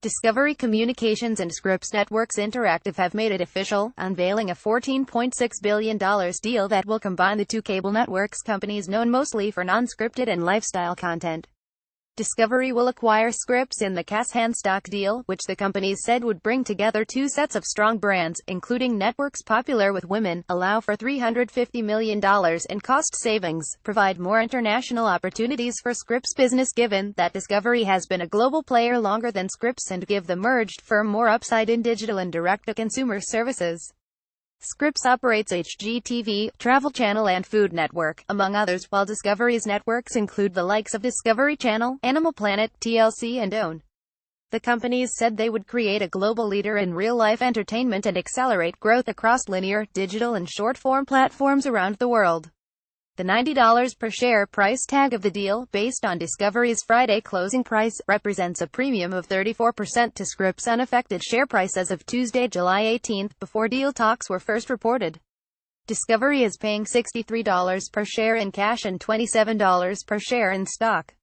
Discovery Communications and Scripps Networks Interactive have made it official, unveiling a $14.6 billion deal that will combine the two cable networks companies known mostly for non-scripted and lifestyle content. Discovery will acquire Scripps in the cash-hand stock deal, which the companies said would bring together two sets of strong brands, including networks popular with women, allow for $350 million in cost savings, provide more international opportunities for Scripps business given that Discovery has been a global player longer than Scripps, and give the merged firm more upside in digital and direct-to-consumer services. Scripps operates HGTV, Travel Channel and Food Network, among others, while Discovery's networks include the likes of Discovery Channel, Animal Planet, TLC and OWN. The companies said they would create a global leader in real-life entertainment and accelerate growth across linear, digital and short-form platforms around the world. The $90 per share price tag of the deal, based on Discovery's Friday closing price, represents a premium of 34% to Scripps' unaffected share price as of Tuesday, July 18, before deal talks were first reported. Discovery is paying $63 per share in cash and $27 per share in stock.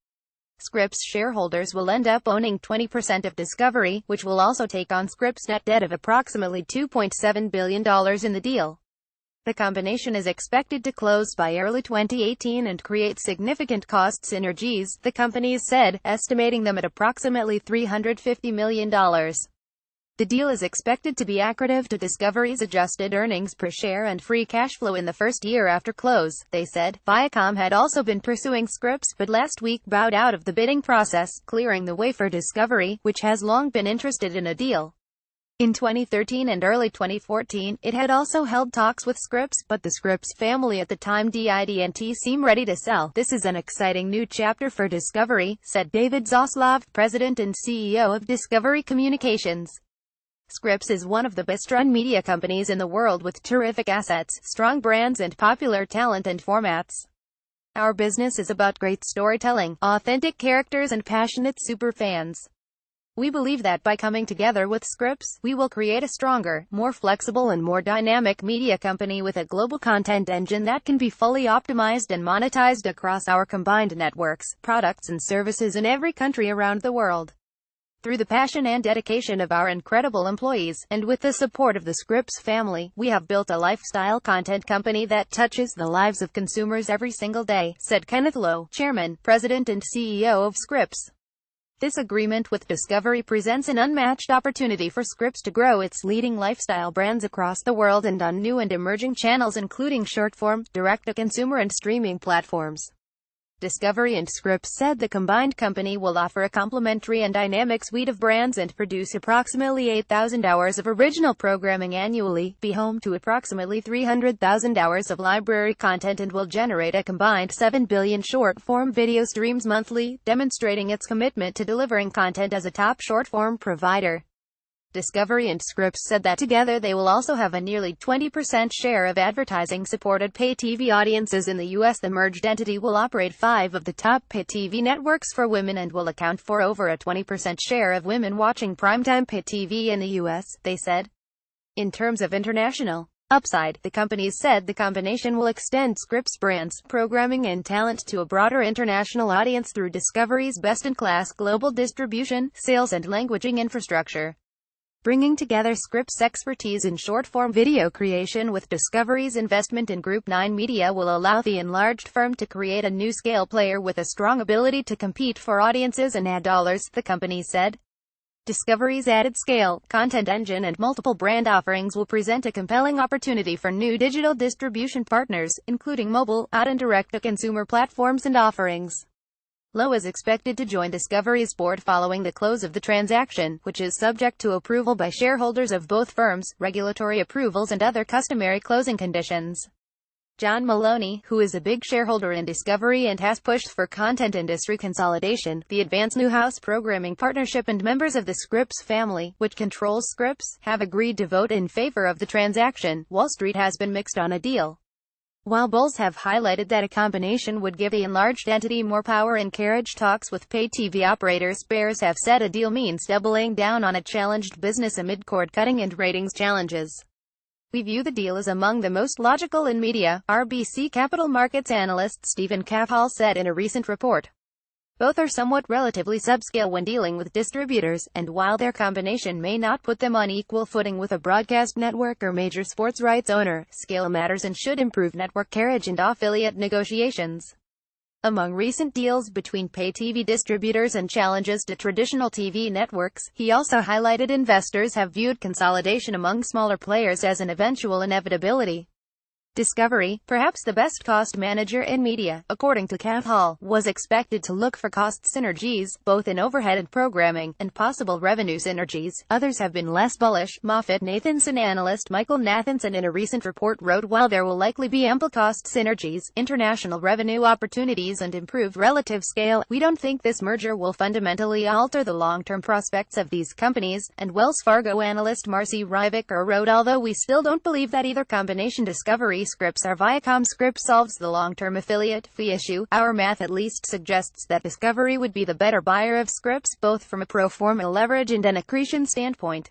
Scripps shareholders will end up owning 20% of Discovery, which will also take on Scripps' net debt of approximately $2.7 billion in the deal. The combination is expected to close by early 2018 and create significant cost synergies, the companies said, estimating them at approximately $350 million. The deal is expected to be accretive to Discovery's adjusted earnings per share and free cash flow in the first year after close, they said. Viacom had also been pursuing Scripps, but last week bowed out of the bidding process, clearing the way for Discovery, which has long been interested in a deal. In 2013 and early 2014, it had also held talks with Scripps, but the Scripps family at the time didn't seem ready to sell. This is an exciting new chapter for Discovery, said David Zaslav, president and CEO of Discovery Communications. Scripps is one of the best-run media companies in the world with terrific assets, strong brands and popular talent and formats. Our business is about great storytelling, authentic characters and passionate superfans. We believe that by coming together with Scripps, we will create a stronger, more flexible and more dynamic media company with a global content engine that can be fully optimized and monetized across our combined networks, products and services in every country around the world. Through the passion and dedication of our incredible employees, and with the support of the Scripps family, we have built a lifestyle content company that touches the lives of consumers every single day, said Kenneth Lowe, chairman, president and CEO of Scripps. This agreement with Discovery presents an unmatched opportunity for Scripps to grow its leading lifestyle brands across the world and on new and emerging channels including short-form, direct-to-consumer and streaming platforms. Discovery and Scripps said the combined company will offer a complementary and dynamic suite of brands and produce approximately 8,000 hours of original programming annually, be home to approximately 300,000 hours of library content and will generate a combined 7 billion short-form video streams monthly, demonstrating its commitment to delivering content as a top short-form provider. Discovery and Scripps said that together they will also have a nearly 20% share of advertising-supported pay TV audiences in the U.S. The merged entity will operate 5 of the top pay TV networks for women and will account for over a 20% share of women watching primetime pay TV in the U.S., they said. In terms of international upside, the companies said the combination will extend Scripps brands, programming and talent to a broader international audience through Discovery's best-in-class global distribution, sales and languaging infrastructure. Bringing together Scripps' expertise in short-form video creation with Discovery's investment in Group 9 Media will allow the enlarged firm to create a new scale player with a strong ability to compete for audiences and ad dollars, the company said. Discovery's added scale, content engine and multiple brand offerings will present a compelling opportunity for new digital distribution partners, including mobile, ad and direct-to-consumer platforms and offerings. Lowe is expected to join Discovery's board following the close of the transaction, which is subject to approval by shareholders of both firms, regulatory approvals and other customary closing conditions. John Maloney, who is a big shareholder in Discovery and has pushed for content industry consolidation, the Advanced Newhouse Programming Partnership and members of the Scripps family, which controls Scripps, have agreed to vote in favor of the transaction. Wall Street has been mixed on a deal. While bulls have highlighted that a combination would give the enlarged entity more power in carriage talks with pay TV operators, bears have said a deal means doubling down on a challenged business amid cord-cutting and ratings challenges. We view the deal as among the most logical in media, RBC Capital Markets analyst Stephen Cavall said in a recent report. Both are somewhat relatively subscale when dealing with distributors, and while their combination may not put them on equal footing with a broadcast network or major sports rights owner, scale matters and should improve network carriage and affiliate negotiations. Among recent deals between pay TV distributors and challenges to traditional TV networks, he also highlighted investors have viewed consolidation among smaller players as an eventual inevitability. Discovery, perhaps the best cost manager in media, according to Cat Hall, was expected to look for cost synergies, both in overhead and programming, and possible revenue synergies. Others have been less bullish. MoffettNathanson analyst Michael Nathanson in a recent report wrote, while there will likely be ample cost synergies, international revenue opportunities and improved relative scale, we don't think this merger will fundamentally alter the long-term prospects of these companies. And Wells Fargo analyst Marcy Ryvicker wrote, although we still don't believe that either combination Discovery Scripps or Viacom Scripps solves the long-term affiliate fee issue, our math at least suggests that Discovery would be the better buyer of Scripps, both from a pro forma leverage and an accretion standpoint.